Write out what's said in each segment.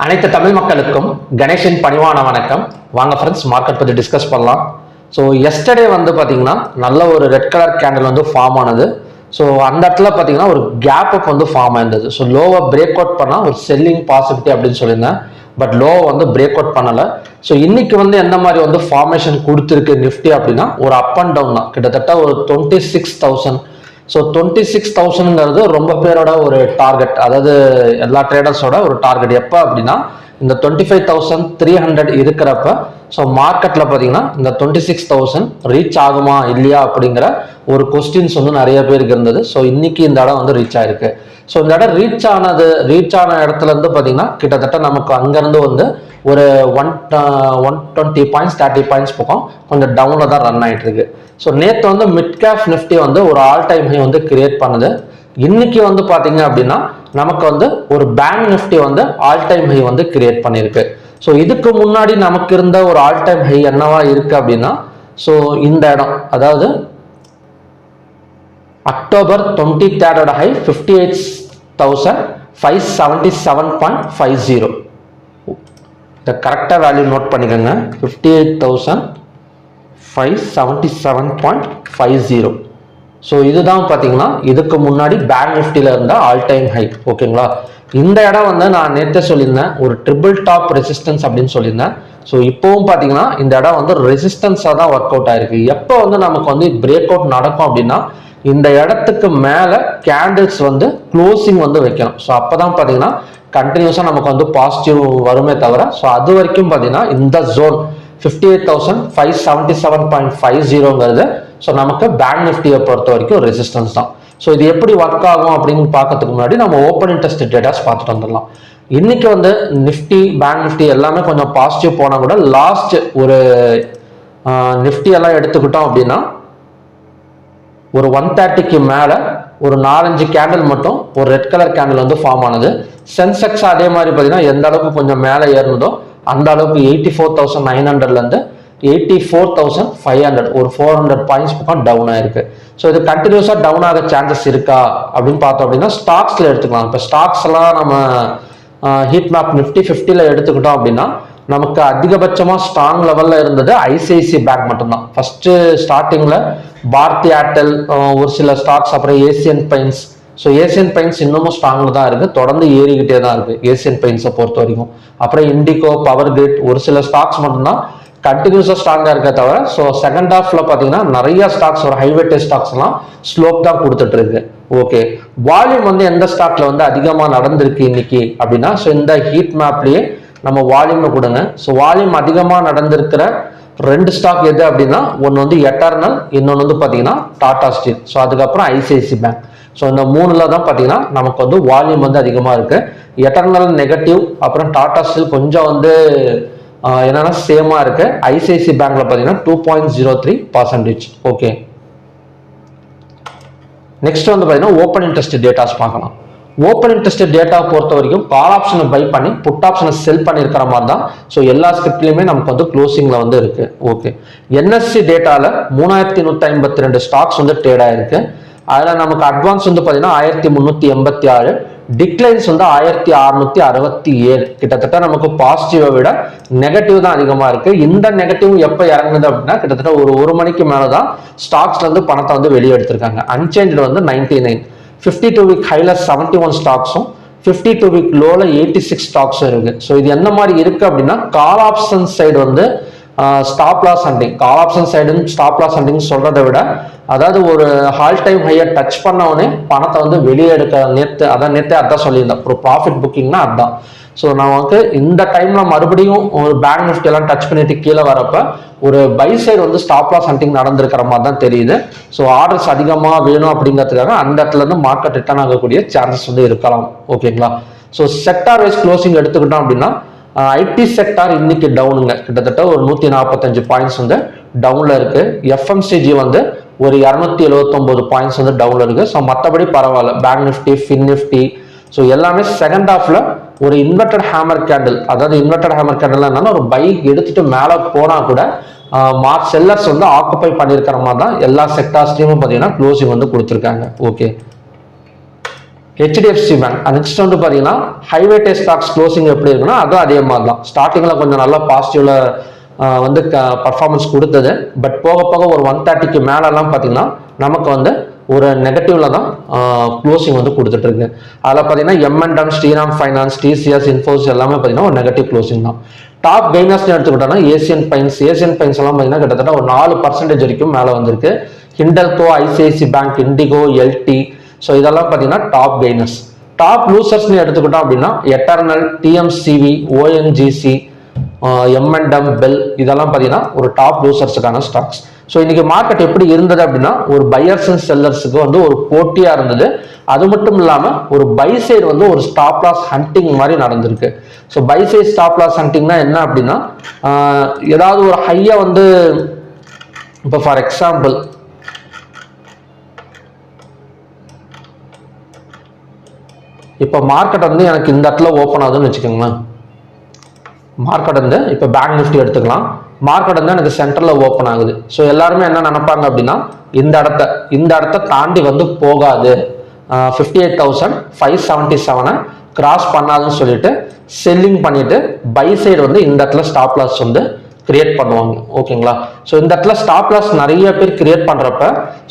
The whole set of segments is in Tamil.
அனைத்து தமிழ் மக்களுக்கும் கணேஷின் பணிவான வணக்கம். வாங்க ஃப்ரெண்ட்ஸ், மார்க்கெட் பற்றி டிஸ்கஸ் பண்ணலாம். ஸோ எஸ்டர்டே வந்து பார்த்தீங்கன்னா நல்ல ஒரு ரெட் கலர் கேண்டில் வந்து ஃபார்ம் ஆனது. ஸோ அந்த இடத்துல பார்த்தீங்கன்னா ஒரு கேப் அப் வந்து ஃபார்ம் ஆயிருந்தது. ஸோ லோவை பிரேக் அவுட் பண்ணால் ஒரு செல்லிங் பாசிபிலிட்டி அப்படின்னு சொல்லியிருந்தேன். பட் லோவை வந்து பிரேக் அவுட் பண்ணலை. ஸோ இன்னைக்கு வந்து எந்த மாதிரி வந்து ஃபார்மேஷன் கொடுத்துருக்கு நிஃப்டி அப்படின்னா ஒரு அப் அண்ட் டவுன் தான், கிட்டத்தட்ட ஒரு 26,000. ஸோ 26,000ங்கிறது ரொம்ப பேரோட ஒரு டார்கெட், அதாவது எல்லா ட்ரேடர்ஸோட ஒரு டார்கெட். எப்போ அப்படின்னா இந்த 25,300 இருக்கிறப்ப ஸோ மார்க்கெட்டில் பார்த்தீங்கன்னா இந்த 26,000 ரீச் ஆகுமா இல்லையா அப்படிங்கிற ஒரு கொஸ்டின்ஸ் வந்து நிறைய பேருக்கு இருந்தது. ஸோ இன்னைக்கு இந்த இடம் வந்து ரீச் ஆயிருக்கு. ஸோ இந்த இடம் ரீச் ஆன இடத்துல இருந்து பார்த்தீங்கன்னா கிட்டத்தட்ட நமக்கு அங்கேருந்து வந்து ஒரு 120 பாயிண்ட்ஸ் 30 பாயிண்ட்ஸ் பக்கம் கொஞ்சம் டவுனில் தான் ரன் ஆகிட்டு இருக்கு. ஸோ நேற்று வந்து மிட் கேப் நிஃப்டி வந்து ஒரு ஆல் டைம் ஹை வந்து கிரியேட் பண்ணுது. இன்னைக்கு வந்து பார்த்தீங்க அப்படின்னா நமக்கு வந்து ஒரு பேங்க் நிஃப்டி வந்து ஆல் டைம் ஹை வந்து கிரியேட் பண்ணியிருக்கு. ஸோ இதுக்கு முன்னாடி நமக்கு இருந்த ஒரு ஆல் டைம் ஹை என்னவா இருக்கு அப்படின்னா ஸோ இந்த இடம், அதாவது அக்டோபர் 23 ஹை 58,577.50. இந்த கரெக்டாக வேல்யூ நோட் பண்ணிக்கோங்க, 58,577.50. ஸோ இதுதான் பார்த்தீங்கன்னா இதுக்கு முன்னாடி பேங்க் நிஃப்டியில் இருந்த ஆல் டைம் ஹை. ஓகேங்களா, இந்த இடம் வந்து நான் நேற்று சொல்லியிருந்தேன் ஒரு ட்ரிபிள் டாப் ரெசிஸ்டன்ஸ் அப்படின்னு சொல்லியிருந்தேன். ஸோ இப்போவும் பார்த்தீங்கன்னா இந்த இடம் வந்து ரெசிஸ்டன்ஸாக தான் ஒர்க் அவுட் ஆயிருக்கு. எப்போ வந்து நமக்கு வந்து பிரேக் அவுட் நடக்கும் அப்படின்னா இந்த இடத்துக்கு மேலே கேண்டில்ஸ் வந்து க்ளோசிங் வந்து வைக்கணும். ஸோ அப்போ தான் பார்த்தீங்கன்னா கண்டினியூஸாக நமக்கு வந்து பாசிட்டிவ் வருமே தவிர, ஸோ அது வரைக்கும் பார்த்தீங்கன்னா இந்த ஜோன் 58,577.50ங்கிறது ஸோ நமக்கு பேங்க் நிஃப்டியை பொறுத்த வரைக்கும் ரெசிஸ்டன்ஸ் தான். ஸோ இது எப்படி ஒர்க் ஆகும் அப்படின்னு பார்க்கறதுக்கு முன்னாடி நம்ம ஓப்பன் இன்ட்ரெஸ்ட் டேட்டாஸ் பார்த்துட்டு வந்துடலாம். இன்னைக்கு வந்து நிஃப்டி பேங்க் நிஃப்டி எல்லாமே கொஞ்சம் பாசிட்டிவ் போனால் கூட லாஸ்ட் ஒரு நிஃப்டி எல்லாம் எடுத்துக்கிட்டோம் அப்படின்னா ஒரு 130க்கு மேலே ஒரு 4-5 கேண்டில் மட்டும் ஒரு ரெட் கலர் கேண்டில் வந்து ஃபார்ம் ஆனது. சென்செக்ஸ் அதே மாதிரி பார்த்தீங்கன்னா எந்த அளவுக்கு கொஞ்சம் மேலே ஏறினதோ அந்த அளவுக்கு 84,900லேருந்து 84,500 ஒரு 400 பாயிண்ட்ஸ் பக்கம் டவுன் ஆயிருக்கு. ஸோ இது கண்டினியூஸாக டவுன் ஆக சான்சஸ் இருக்கா அப்படின்னு பார்த்தோம் அப்படின்னா ஸ்டாக்ஸில் எடுத்துக்கலாம். இப்போ ஸ்டாக்ஸ் எல்லாம் நம்ம ஹீட் மேப் நிஃப்டி 50ல் எடுத்துக்கிட்டோம் அப்படின்னா நமக்கு அதிகபட்சமாக ஸ்ட்ராங் லெவலில் இருந்தது ஐசிஐசி பேங்க் மட்டும்தான். ஃபர்ஸ்ட் ஸ்டார்டிங்கில் பாரதி ஏர்டெல், ஒரு சில ஸ்டாக்ஸ், அப்புறம் Asian paints. So Asian paints இன்னமும் ஸ்ட்ராங்கில் தான் இருக்குது, தொடர்ந்து ஏறிக்கிட்டே தான் இருக்குது ஏசியன் பெயிண்ட்ஸை பொறுத்த வரைக்கும். அப்புறம் இண்டிகோ, பவர் கிரிட், ஒரு சில ஸ்டாக்ஸ் மட்டும்தான் கண்டினியூஸாக ஸ்ட்ராங்காக இருக்க தவிர ஸோ செகண்ட் ஹாஃப்ல பார்த்தீங்கன்னா நிறைய ஸ்டாக்ஸ் ஒரு ஹைவேட்டேஜ் ஸ்டாக்ஸ் எல்லாம் ஸ்லோப் தான் கொடுத்துட்டு இருக்கு. ஓகே, வால்யூம் வந்து எந்த ஸ்டாக்ல வந்து அதிகமாக நடந்திருக்கு இன்னைக்கு அப்படின்னா ஸோ இந்த ஹீட் மேப்லேயே நம்ம வால்யூம் கொடுங்க. ஸோ வால்யூம் அதிகமாக நடந்திருக்கிற 2 ஸ்டாக் எது அப்படின்னா ஒன்று வந்து எட்டர்னல், இன்னொன்று வந்து பார்த்தீங்கன்னா டாடா ஸ்டீல், ஸோ அதுக்கப்புறம் ஐசிஐசி பேங்க். ஸோ இந்த 3ல் தான் பார்த்தீங்கன்னா நமக்கு வந்து வால்யூம் வந்து அதிகமாக இருக்கு. எட்டர்னல் நெகட்டிவ், அப்புறம் டாடா ஸ்டீல் கொஞ்சம் வந்து என்னன்னா சேமா இருக்கு. ஐசிஐசி பேங்க்ல பார்த்தீங்கன்னா 2.03%. ஓகே, நெக்ஸ்ட் வந்து பார்த்தீங்கன்னா ஓப்பன் இன்ட்ரெஸ்ட் டேட்டாஸ் பார்க்கலாம். ஓப்பன் இன்ட்ரெஸ்ட் டேட்டா பொறுத்த வரைக்கும் கால் ஆப்ஷனை பை பண்ணி புட் ஆப்ஷனை செல் பண்ணியிருக்கிற மாதிரி தான். ஸோ எல்லா ஸ்கிரிப்ட்லையுமே நமக்கு வந்து க்ளோசிங்ல வந்து இருக்கு. ஓகே, என்எஸ்சி டேட்டால 3,152 ஸ்டாக்ஸ் வந்து ட்ரேட் ஆயிருக்கு. அதில் நமக்கு அட்வான்ஸ் வந்து பார்த்தீங்கன்னா 1,386, டிக்ளைன்ஸ் வந்து 1,667. கிட்டத்தட்ட நமக்கு பாசிட்டிவை விட நெகட்டிவ் தான் அதிகமாக இருக்கு. இந்த நெகட்டிவ் எப்போ இறங்குது அப்படின்னா கிட்டத்தட்ட ஒரு மணிக்கு மேலே தான் ஸ்டாக்ஸ்ல இருந்து பணத்தை வந்து வெளியே எடுத்திருக்காங்க. அன்சேஞ்ச் வந்து 99, 52 வீக் ஹைல 71 ஸ்டாக்ஸும் 52 வீக் லோல 86 ஸ்டாக்ஸும் இருக்கு. ஸோ இது என்ன மாதிரி இருக்கு அப்படின்னா கால் ஆப்ஷன் சைடு வந்து stop loss hunting, call option சைடுன்னு ஸ்டாப் லாஸ் ஹண்டிங் சொல்றதை விட அதாவது ஒரு ஹால் டைம் ஹையை டச் பண்ணவனே பணத்தை வந்து வெளியே எடுக்க நேற்று அதான் சொல்லியிருந்தேன். ஒரு ப்ராஃபிட் புக்கிங்னா அதுதான். ஸோ நமக்கு இந்த டைம்ல மறுபடியும் ஒரு பேங்க் நிஃப்டி எல்லாம் டச் பண்ணிட்டு கீழே வரப்ப ஒரு பை சைடு வந்து ஸ்டாப் லாஸ் ஹண்டிங் நடந்திருக்கிற மாதிரி தான் தெரியுது. ஸோ ஆர்டர்ஸ் அதிகமாக வேணும் அப்படிங்கிறதுக்காக அந்த இடத்துல இருந்து மார்க்கெட் ரிட்டர்ன் ஆகக்கூடிய சான்சஸ் வந்து இருக்கலாம். ஓகேங்களா, ஸோ செக்டார் வைஸ் க்ளோசிங் எடுத்துக்கிட்டோம் அப்படின்னா ஐடி செக்டார் இன்னைக்கு டவுனுங்க, கிட்டத்தட்ட ஒரு 145 பாயிண்ட்ஸ் வந்து டவுன்ல இருக்கு. எஃப்எம்சிஜி வந்து ஒரு 279 பாயிண்ட்ஸ் வந்து டவுன்ல இருக்கு. ஸோ மற்றபடி பரவாயில்ல. Bank Nifty, fin Nifty, so எல்லாமே செகண்ட் ஹாஃப்ல ஒரு இன்வெர்டட் ஹேமர் கேண்டில், அதாவது இன்வெர்டட் ஹேமர் கேண்டில் என்னன்னா ஒரு பை எடுத்துட்டு மேலே போனா கூட செல்லர்ஸ் வந்து ஆக்குப்பை பண்ணியிருக்கிற மாதிரி தான் எல்லா செக்டார்ஸ்லையும் பார்த்தீங்கன்னா க்ளோசிங் வந்து கொடுத்துருக்காங்க. ஓகே, ஹெச்டிஎஃப்சி பேங்க் நெக்ஸ்ட் வந்து பார்த்தீங்கன்னா ஹைவேட்டே ஸ்டாக்ஸ் க்ளோசிங் எப்படி இருக்குன்னா அதுவும் அதே மாதிரி தான். ஸ்டார்டிங்கில் கொஞ்சம் நல்லா பாசிட்டிவ்ல வந்து பர்ஃபார்மன்ஸ் கொடுத்தது. பட் போக போக ஒரு 130க்கு மேலெல்லாம் பார்த்தீங்கன்னா நமக்கு வந்து ஒரு நெகட்டிவ்ல தான் க்ளோசிங் வந்து கொடுத்துட்டு இருக்கு. அதில் பார்த்தீங்கன்னா M&M, Sriram finance, TCS, Infosys எல்லாமே பார்த்தீங்கன்னா ஒரு நெகட்டிவ் க்ளோசிங் தான். டாப் கெய்னர்ஸ்னு எடுத்துக்கிட்டோம்னா ஏசியன் பெயிண்ட்ஸ் எல்லாம் பார்த்தீங்கன்னா கிட்டத்தட்ட ஒரு 4% வரைக்கும் மேலே வந்திருக்கு. Hindalco, ICICI bank, indigo, LT, so இதெல்லாம் பார்த்தீங்கன்னா டாப் கெய்னர்ஸ். டாப் லூசர்ஸ்னு எடுத்துக்கிட்டோம் அப்படின்னா eternal, TMCV, ONGC, M&M, bell இதெல்லாம் பார்த்தீங்கன்னா ஒரு டாப் லூசர்ஸுக்கான ஸ்டாக்ஸ். ஸோ இன்னைக்கு மார்க்கெட் எப்படி இருந்தது அப்படின்னா ஒரு பையர்ஸ் அண்ட் செல்லர்ஸுக்கு வந்து ஒரு போட்டியா இருந்தது. அது மட்டும் இல்லாமல் ஒரு பை சைடு வந்து ஒரு ஸ்டாப் லாஸ் ஹண்டிங் மாதிரி நடந்திருக்கு. So buy side stop loss ஹண்டிங்னா என்ன அப்படின்னா ஏதாவது ஒரு ஹையா வந்து இப்போ ஃபார் எக்ஸாம்பிள் இப்போ மார்க்கெட் வந்து எனக்கு இந்த இடத்துல ஓப்பன் ஆகுதுன்னு வச்சுக்கோங்களேன். மார்க்கெட் வந்து இப்போ பேங்க் நிஃப்டி எடுத்துக்கலாம். மார்க்கெட் வந்து எனக்கு சென்டரில் ஓப்பன் ஆகுது. ஸோ எல்லாருமே என்ன நினைப்பாங்க அப்படின்னா இந்த இடத்த தாண்டி வந்து போகாது, 58,577 கிராஸ் பண்ணாதுன்னு சொல்லிட்டு செல்லிங் பண்ணிட்டு பை சைடு வந்து இந்த இடத்துல ஸ்டாப் லாஸ் வந்து கிரியேட் பண்ணுவாங்க. ஓகேங்களா? ஸோ இந்த இடத்துல ஸ்டாப் லாஸ் நிறைய பேர் கிரியேட் பண்றப்ப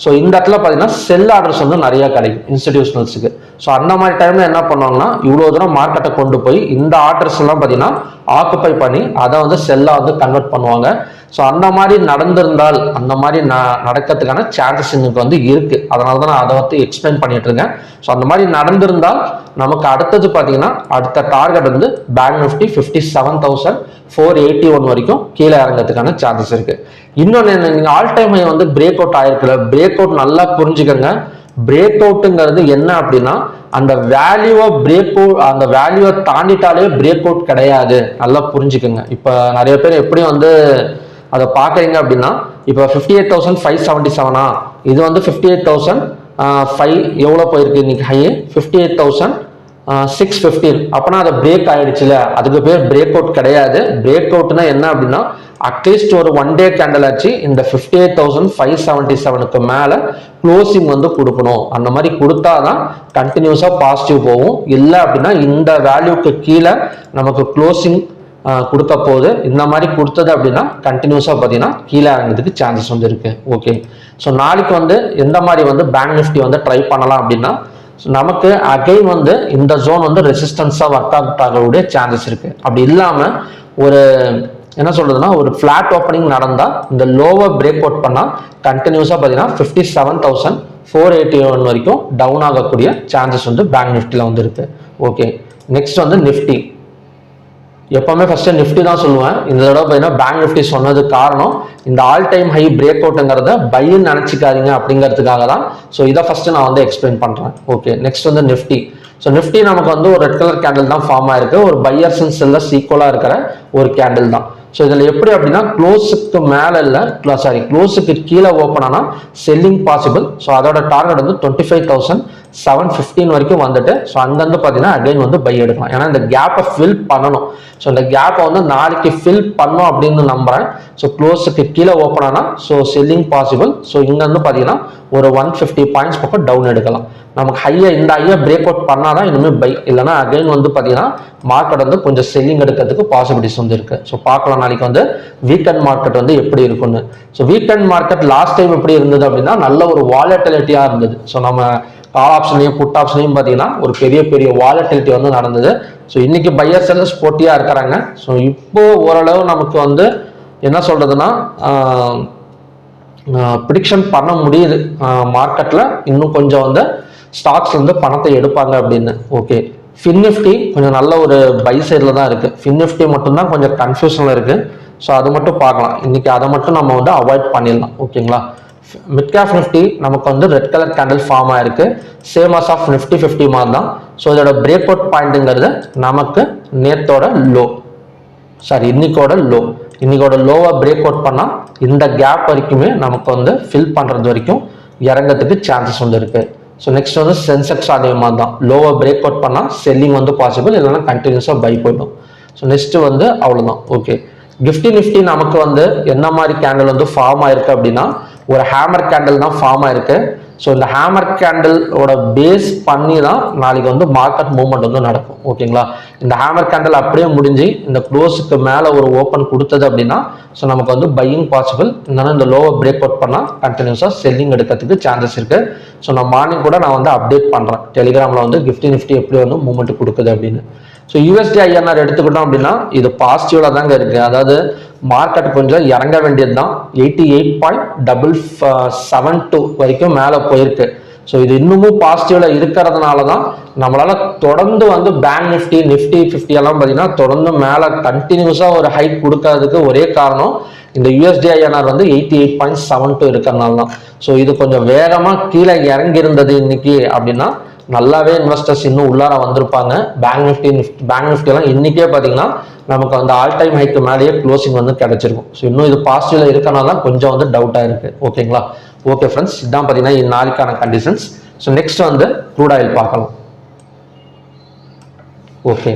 ஸோ இந்த இடத்துல பார்த்தீங்கன்னா செல் ஆர்டர்ஸ் வந்து நிறைய கிடைக்கும் இன்ஸ்டிடியூஷனல்ஸுக்கு. ஸோ அந்த மாதிரி டைம்ல என்ன பண்ணுவாங்கன்னா இவ்வளோ தூரம் மார்க்கெட்டை கொண்டு போய் இந்த ஆர்டர்ஸ் எல்லாம் பார்த்தீங்கன்னா ஆக்குப்பை பண்ணி அதை வந்து செல்லா வந்து கன்வெர்ட் பண்ணுவாங்க. ஸோ அந்த மாதிரி நடந்திருந்தால் அந்த மாதிரி நடக்கிறதுக்கான சான்சஸ் இன்னைக்கு வந்து இருக்கு. அதனால தான் நான் அதை வந்து எக்ஸ்பிளைன் பண்ணிட்டு இருக்கேன். ஸோ அந்த மாதிரி நடந்திருந்தால் நமக்கு அடுத்தது பார்த்தீங்கன்னா அடுத்த டார்கெட் வந்து பேங்க் நிஃப்டி 57,481 வரைக்கும் கீழே இறங்கிறதுக்கான சான்சஸ் இருக்கு. இன்னொன்று நீங்க ஆல் டைம் வந்து பிரேக் அவுட் ஆயிருக்கல, பிரேக் அவுட் நல்லா புரிஞ்சுக்கங்க. பிரேக் அவுட்டுங்கிறது என்ன அப்படின்னா அந்த வேல்யூவை பிரேக் அவுட் அந்த வேல்யூவை தாண்டிட்டாலே பிரேக் அவுட் கிடையாது. நல்லா புரிஞ்சுக்கோங்க. இப்போ நிறைய பேர் எப்படி வந்து அதை பார்க்குறீங்க அப்படின்னா இப்போ 58,577 இது வந்து 58,005 எவ்வளோ போயிருக்கு இன்னைக்கு ஹை 58,615 அப்பனா அதை பிரேக் ஆயிடுச்சுல, அதுக்கு பேர் பிரேக் அவுட் கிடையாது. பிரேக் அவுட்னா என்ன அப்படின்னா அட்லீஸ்ட் ஒரு 1 டே கேண்டல் ஆச்சு இந்த 58,577க்கு மேல க்ளோசிங் வந்து கொடுக்கணும். அந்த மாதிரி கொடுத்தாதான் கண்டினியூஸா பாசிட்டிவ் போகும். இல்லை அப்படின்னா இந்த வேல்யூக்கு கீழே நமக்கு க்ளோசிங் கொடுக்க போகுது. இந்த மாதிரி கொடுத்தது அப்படின்னா கண்டினியூஸா பார்த்தீங்கன்னா கீழே இறங்கிறதுக்கு சான்சஸ் வந்து இருக்கு. ஓகே, ஸோ நாளைக்கு வந்து எந்த மாதிரி வந்து பேங்க் நிஃப்டி வந்து ட்ரை பண்ணலாம் அப்படின்னா நமக்கு அகைன் வந்து இந்த ஜோன் வந்து ரெசிஸ்டன்ஸா ஒர்க் அவுட் ஆகக்கூடிய சான்சஸ் இருக்கு. அப்படி இல்லாம ஒரு என்ன சொல்றதுன்னா ஒரு பிளாட் ஓப்பனிங் நடந்தா இந்த லோவை பிரேக் அவுட் பண்ணா கண்டினியூஸா பார்த்தீங்கன்னா 57,481 வரைக்கும் டவுன் ஆகக்கூடிய சான்சஸ் வந்து பேங்க் நிஃப்டில வந்து இருக்கு. ஓகே, நெக்ஸ்ட் வந்து நிஃப்டி. எப்பவுமே ஃபர்ஸ்ட் நிஃப்டி தான் சொல்லுவேன். இந்த தடவை பார்த்தீங்கன்னா பேங்க் நிஃப்டி சொன்னது காரணம் இந்த ஆல் டைம் ஹை பிரேக் அவுட்ங்கிறத பைன்னு நினைச்சிக்காதீங்க அப்படிங்கிறதுக்காக தான். ஸோ இதை ஃபர்ஸ்ட் நான் வந்து எக்ஸ்பிளைன் பண்றேன். ஓகே, நெக்ஸ்ட் வந்து நிஃப்டி. ஸோ நிஃப்டி நமக்கு வந்து ஒரு ரெட் கலர் கேண்டில் தான் ஃபார்ம் ஆயிருக்கு. ஒரு பையர்ஸ் அண்ட் செல்லர்ஸ் ஈக்குவலா இருக்கிற ஒரு கேண்டில் தான். ஸோ இதில் எப்படி அப்படின்னா க்ளோஸுக்கு மேலே இல்லை க்ளோஸுக்கு கீழே ஓப்பன் ஆனால் செல்லிங் பாசிபிள். ஸோ அதோட டார்கெட் வந்து 25,715 வரைக்கும் வந்துட்டு ஸோ அங்கேருந்து பார்த்தீங்கன்னா அகைன் வந்து பை எடுக்கலாம். ஏன்னா இந்த கேப்பை ஃபில் பண்ணணும். ஸோ இந்த கேப்பை வந்து நாளைக்கு ஃபில் பண்ணோம் அப்படின்னு நம்புறேன். ஸோ க்ளோஸுக்கு கீழே ஓப்பன் ஆனால் ஸோ செல்லிங் பாசிபிள். ஸோ இங்கேருந்து பார்த்தீங்கன்னா ஒரு 150 பாயிண்ட்ஸ் பக்கம் டவுன் எடுக்கலாம். நமக்கு இந்த ஹையை பிரேக் அவுட் பண்ணாதான் இனிமேல் பை, இல்லைன்னா அகைன் வந்து பார்த்தீங்கன்னா மார்க்கெட் வந்து கொஞ்சம் செல்லிங் எடுக்கிறதுக்கு பாசிபிலிட்டிஸ் வந்து இருக்கு. ஸோ பார்க்கலாம் நாளைக்கு வந்து வீக்கெண்ட் மார்க்கெட் வந்து எப்படி இருக்குன்னு. So weekend market last time எப்படி இருந்தது அப்படின்னா நல்ல ஒரு வாலட்டிலிட்டியா இருந்தது. ஸோ நம்ம கால் ஆப்ஷனையும் புட் ஆப்ஷனையும் பார்த்தீங்கன்னா ஒரு பெரிய வாலட்டிலிட்டி வந்து நடந்தது. ஸோ இன்னைக்கு பையர் செல்லர்ஸ் போட்டியா இருக்கிறாங்க. ஸோ இப்போ ஓரளவு நமக்கு வந்து என்ன சொல்றதுன்னா ப்ரிடிக்ஷன் பண்ண முடியுது மார்க்கெட்ல இன்னும் கொஞ்சம் வந்து ஸ்டாக்ஸ் வந்து பணத்தை எடுப்பாங்க அப்படின்னு. ஓகே, ஃபின் நிஃப்டி கொஞ்சம் நல்ல ஒரு பை சைடில் தான் இருக்கு. ஃபின் நிஃப்டி மட்டும்தான் கொஞ்சம் கன்ஃபியூஷன்ல இருக்கு. ஸோ அது மட்டும் பார்க்கலாம். இன்னைக்கு அதை மட்டும் நம்ம வந்து அவாய்ட் பண்ணிடலாம். ஓகேங்களா? மிட் கேப் நிஃப்டி நமக்கு வந்து ரெட் கலர் கேண்டில் ஃபார்ம் ஆயிருக்கு. சேம் ஆஸ் ஆஃப் நிஃப்டி 50 மாதிரி தான். ஸோ இதோட பிரேக் அவுட் பாயிண்ட்ங்கிறது நமக்கு நேத்தோட லோ, இன்னைக்கோட லோவை பிரேக் அவுட் பண்ணா இந்த கேப் வரைக்குமே நமக்கு வந்து ஃபில் பண்றது வரைக்கும் இறங்கிறதுக்கு சான்சஸ் வந்து இருக்கு. ஸோ நெக்ஸ்ட் வந்து சென்செக்ஸ் அதே மாதிரி தான். லோவை பிரேக் அவுட் பண்ணா செல்லிங் வந்து பாசிபிள், இல்லைன்னா கண்டினியூஸா பை போயிடும். ஸோ நெக்ஸ்ட் வந்து அவ்வளோதான். ஓகே, நிஃப்டி நமக்கு வந்து என்ன மாதிரி கேண்டில் வந்து ஃபார்ம் ஆயிருக்கு அப்படின்னா ஒரு ஹேமர் கேண்டில் தான் ஃபார்ம் ஆயிருக்கு. ஸோ இந்த ஹேமர் கேண்டிலோட பேஸ் பண்ணி தான் நாளைக்கு வந்து மார்க்கெட் மூவ்மெண்ட் வந்து நடக்கும். ஓகேங்களா, இந்த ஹேமர் கேண்டில் அப்படியே முடிஞ்சு இந்த க்ளோஸுக்கு மேலே ஒரு ஓப்பன் கொடுத்தது அப்படின்னா ஸோ நமக்கு வந்து பையிங் பாசிபிள். இருந்தாலும் இந்த லோவை பிரேக் அவுட் பண்ணால் கண்டினியூஸாக செல்லிங் எடுக்கிறதுக்கு சான்சஸ் இருக்கு. ஸோ நான் மார்னிங் கூட நான் வந்து அப்டேட் பண்ணுறேன் டெலிகிராமில் வந்து நிஃப்டி எப்படி வந்து மூவ்மெண்ட் கொடுக்குது அப்படின்னு. ஸோ யூஎஸ்டி ஐஎன்ஆர் எடுத்துக்கிட்டோம் அப்படின்னா இது பாசிட்டிவ்ல தாங்க இருக்கு. அதாவது மார்க்கெட் கொஞ்சம் இறங்க வேண்டியது தான். 88.772 வரைக்கும் மேலே போயிருக்கு. ஸோ இது இன்னமும் பாசிட்டிவ்ல இருக்கிறதுனால தான் நம்மளால தொடர்ந்து வந்து பேங்க் நிஃப்டி 50 எல்லாம் பார்த்தீங்கன்னா தொடர்ந்து மேலே கண்டினியூஸாக ஒரு ஹைக் கொடுக்கறதுக்கு ஒரே காரணம் இந்த யூஎஸ்டி ஐஎன்ஆர் வந்து 88.72 இருக்கிறதுனால தான். ஸோ இது கொஞ்சம் வேகமாக கீழே இறங்கி இருந்தது இன்னைக்கு அப்படின்னா நல்லாவே இன்வெஸ்டர்ஸ் இன்னும் உள்ளார வந்திருப்பாங்க. பேங்க் நிஃப்டி எல்லாம் இன்னைக்கே பார்த்தீங்கன்னா நமக்கு அந்த ஆல் டைம் ஹைக்கு மேலேயே க்ளோசிங் வந்து கிடைச்சிருக்கும். ஸோ இன்னும் இது பாசிட்டிவ்ல இருக்கனால தான் கொஞ்சம் வந்து டவுட்டாக இருக்கு. ஓகேங்களா, ஓகே ஃப்ரெண்ட்ஸ், இதுதான் பார்த்தீங்கன்னா இந்த நாளைக்கான கண்டிஷன்ஸ். ஸோ நெக்ஸ்ட் வந்து க்ரூட் ஆயில் பார்க்கலாம். ஓகே,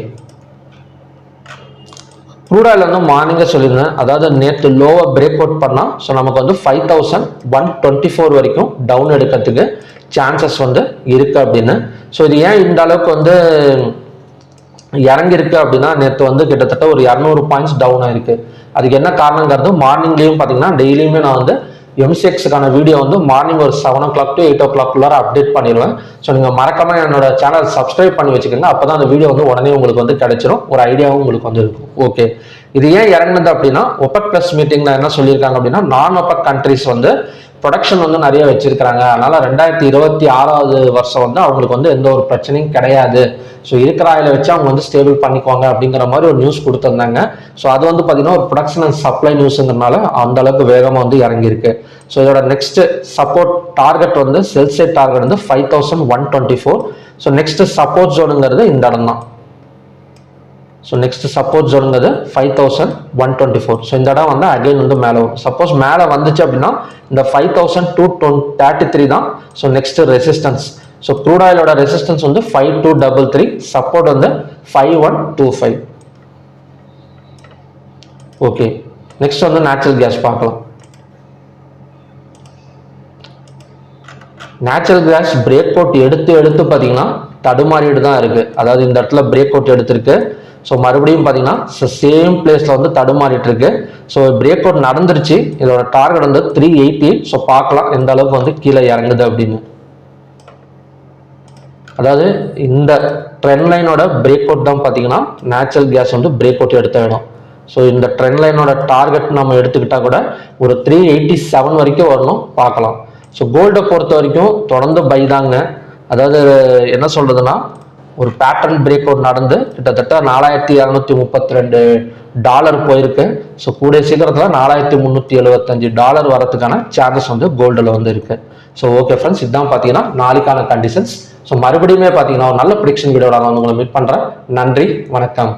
க்ரூட் ஆயில் வந்து மார்னிங்கே சொல்லியிருந்தேன். அதாவது நேற்று லோவை பிரேக் அவுட் பண்ணால் ஸோ நமக்கு வந்து 5124 வரைக்கும் டவுன் எடுக்கிறதுக்கு சான்சஸ் வந்து இருக்கு அப்படின்னு. ஸோ இது ஏன் இந்த அளவுக்கு வந்து இறங்கிருக்கு அப்படின்னா நேற்று வந்து கிட்டத்தட்ட ஒரு 200 பாயிண்ட்ஸ் டவுன் ஆயிருக்கு. அதுக்கு என்ன காரணங்கிறது மார்னிங்லேயும் பார்த்தீங்கன்னா டெய்லியுமே நான் வந்து எம்சிஎக்ஸுக்கான வீடியோ வந்து மார்னிங் ஒரு 7 o'clock to 8 o'clock அப்டேட் பண்ணிடுவேன். ஸோ நீங்கள் மறக்காம என்னோட சேனல் சப்ஸ்கிரைப் பண்ணி வச்சுக்கோங்க. அப்போ தான் அந்த வீடியோ வந்து உடனே உங்களுக்கு வந்து கிடைச்சிரும், ஒரு ஐடியாவும் உங்களுக்கு வந்து இருக்கும். ஓகே, இது ஏன் இறங்குனது அப்படின்னா ஒபெக் பிளஸ் மீட்டிங்ல என்ன சொல்லியிருக்காங்க அப்படின்னா நான் ஒபெக் கண்ட்ரிஸ் வந்து ப்ரொடக்ஷன் வந்து நிறைய வச்சிருக்கிறாங்க. அதனால 2026 வருஷம் வந்து அவங்களுக்கு வந்து எந்த ஒரு பிரச்சனையும் கிடையாது. ஸோ இருக்கிற ஆயில வச்சு அவங்க வந்து ஸ்டேபிள் பண்ணிக்குவாங்க அப்படிங்கிற மாதிரி ஒரு நியூஸ் கொடுத்துருந்தாங்க. ஸோ அது வந்து பார்த்தீங்கன்னா ஒரு ப்ரொடக்ஷன் அண்ட் சப்ளை நியூஸுங்கிறனால அந்த அளவுக்கு வேகமாக வந்து இறங்கியிருக்கு. ஸோ இதோட நெக்ஸ்ட் சப்போர்ட் டார்கெட் வந்து செல் சைட் டார்கெட் வந்து 5124. ஸோ நெக்ஸ்ட் சப்போர்ட் ஜோனுங்கிறது இந்த இடம் தான். ஸோ நெக்ஸ்ட் சப்போர்ட் ஜோனுங்கிறது 5124. ஸோ இந்த இடம் வந்து அகைன் வந்து மேலே வரும். சப்போஸ் மேலே வந்துச்சு அப்படின்னா இந்த 5233 தான் so next resistance. So crude ஆயிலோட ரெசிஸ்டன்ஸ் வந்து 5233, சப்போர்ட் வந்து 5125. ஓகே, நெக்ஸ்ட் வந்து நேச்சுரல் கேஸ் பார்க்கலாம். நேச்சுரல் கேஸ் பிரேக் அவுட் எடுத்து பார்த்தீங்கன்னா தடுமாறிட்டு தான் இருக்கு. அதாவது இந்த இடத்துல பிரேக் அவுட் எடுத்திருக்கு. ஸோ மறுபடியும் பார்த்தீங்கன்னா சேம் பிளேஸ்ல வந்து தடுமாறிட்டு இருக்கு. ஸோ பிரேக் அவுட் நடந்துருச்சு. இதோட டார்கெட் வந்து 380. ஸோ பார்க்கலாம் எந்த அளவுக்கு வந்து கீழே இறங்குது அப்படின்னு. அதாவது இந்த ட்ரெண்ட் லைனோட பிரேக் அவுட் தான் பார்த்தீங்கன்னா நேச்சுரல் கேஸ் வந்து பிரேக் அவுட் எடுத்த இடம். ஸோ இந்த ட்ரெண்ட் லைனோட டார்கெட் நம்ம எடுத்துக்கிட்டா கூட ஒரு 387 வரைக்கும் வரணும், பார்க்கலாம். ஸோ கோல்டை பொறுத்த வரைக்கும் தொடர்ந்து பை தாங்க. அதாவது என்ன சொல்றதுன்னா ஒரு பேட்டர்ன் பிரேக் அவுட் நடந்து கிட்டத்தட்ட $4232 போயிருக்கு. ஸோ கூடிய சீக்கிரத்தில் $4375 வரதுக்கான சான்சஸ் வந்து கோல்டில் வந்து இருக்கு. ஸோ ஓகே ஃப்ரெண்ட்ஸ், இதுதான் பார்த்தீங்கன்னா நாளைக்கான கண்டிஷன்ஸ். ஸோ மறுபடியுமே பார்த்தீங்கன்னா ஒரு நல்ல ப்ரிடிக்ஷன் வீடியோட நான் உங்களை மீட் பண்ணுறேன். நன்றி, வணக்கம்.